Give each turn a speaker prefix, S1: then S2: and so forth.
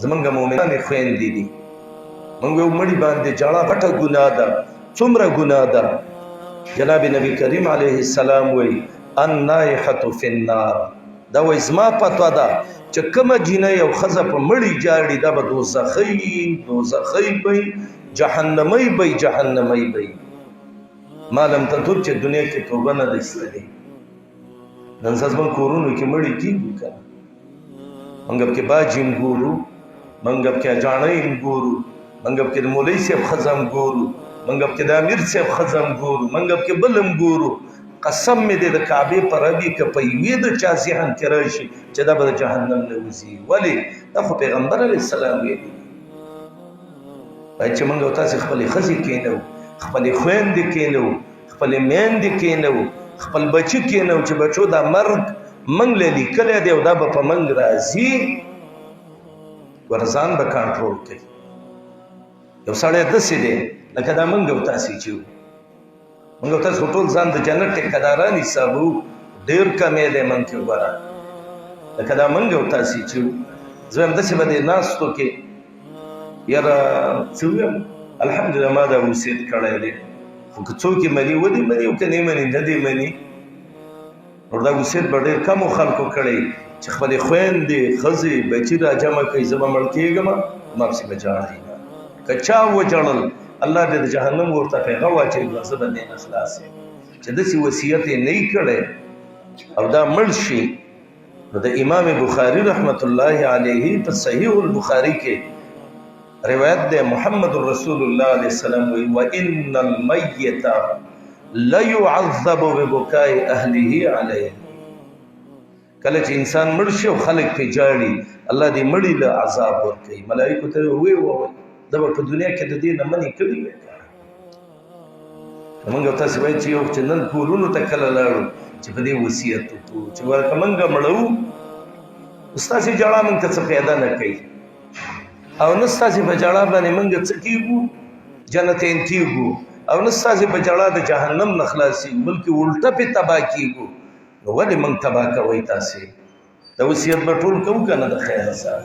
S1: زمونږ مؤمنانې خویندې دي. موږ یو مړي باندې ژړا غټه ګناه ده. څومره ګناه ده؟ جناب نبی کریم علیه السلام وایي النائحة فی النار. دا وایي زما فتوا ده چې کومه جینۍ او ښځه په مړي جاړي دا به دوزخۍ به جهنمۍ به جهنمۍ به. ما لم تتوب چې دنیا کې توبه نه ده ایستلې. نن سبا زموږ کورونو کې مړي کېږي که نه، موږ پکې باجي هم ګورو، موږ پکې اجاڼۍ هم ګورو، موږ پکې د مولوي صاحب ښځه هم ګورو، موږ پکې د امیر صاحب ښځه هم ګورو، موږ پکې بل هم ګورو. قسم مې دی د کعبې په ربي که په یوې د چا ذهن کې راشي چې دا به د جهنم نه وځي. ولې؟ دا خو پیغمبر علیه السلام ویلي باید چې موږ او تاسې خپلې ښځې کېنو، خپلې خویندې کېنو، خپلې میندې کېنو، خپل بچي کېنو چې بچو دا مرګ موږ له لیکلی دی او دا به په موږ راځي. ورځان به کنټرول کوي. یو سړی داسې دی لکه دا موږ او تاسې چې وو، موږ او تاسې ټول ځان د جنت ټیکهداران حسابو، ډېر کمی دی موږ کې وګوره لکه دا موږ او تاسې چې وو. زه هم داسې به دې ناستو کې یاره څه ویم الحمدلله ما دا وصیت کړی دی، خو که څوک یې مني ودې مني او که نه مني نه دې مني. نو دا وصیت به ډېر کمو خلکو کړی چې خپلې خویندې ښځې بچي را جمع کوي. زه به مړ کېږم ما پسې به ژاړئ نه. که چا وژړل الله دې د جهنم ورته پیغه واچوي، زه به دې نه خلاص یم. چې داسې وصیت یې نه وي کړی او دا مړ شي. نو د امام بخاري رحمت الله علیه په صحیح البخاري کې روایت ده محمد رسول الله علیه السلام وی وَإِنَّ الْمَيِّتَ لَيُعَذَّبُ بِبُكَاءِ أَهْلِهِ عَلَيْهِ. کله چې انسان مړ شي او خلک پرې ژاړي الله دې مړي له عذاب ورکوي. ملایکو ته ووایي دا به په دنیا کې د دې نه منې کړي وی. موږ او تاسې باید چې یو چې نن کورونو ته کله لاړو چې په دې وصیت وکړو چې ورکه موږ مړو ستاسې ژړا موږ ته څه پیدا نه کوي او نه ستاسې په ژړا باندې موږ څه کېږو جنتین کېږو او نه ستاسې په ژړا د جهنم نه خلاصېږو بلکې الټه پې تباه کېږو. نو ولې موږ تباه کوئ؟ تاسې د وصیت به ټول کوو که نه د خیره سره؟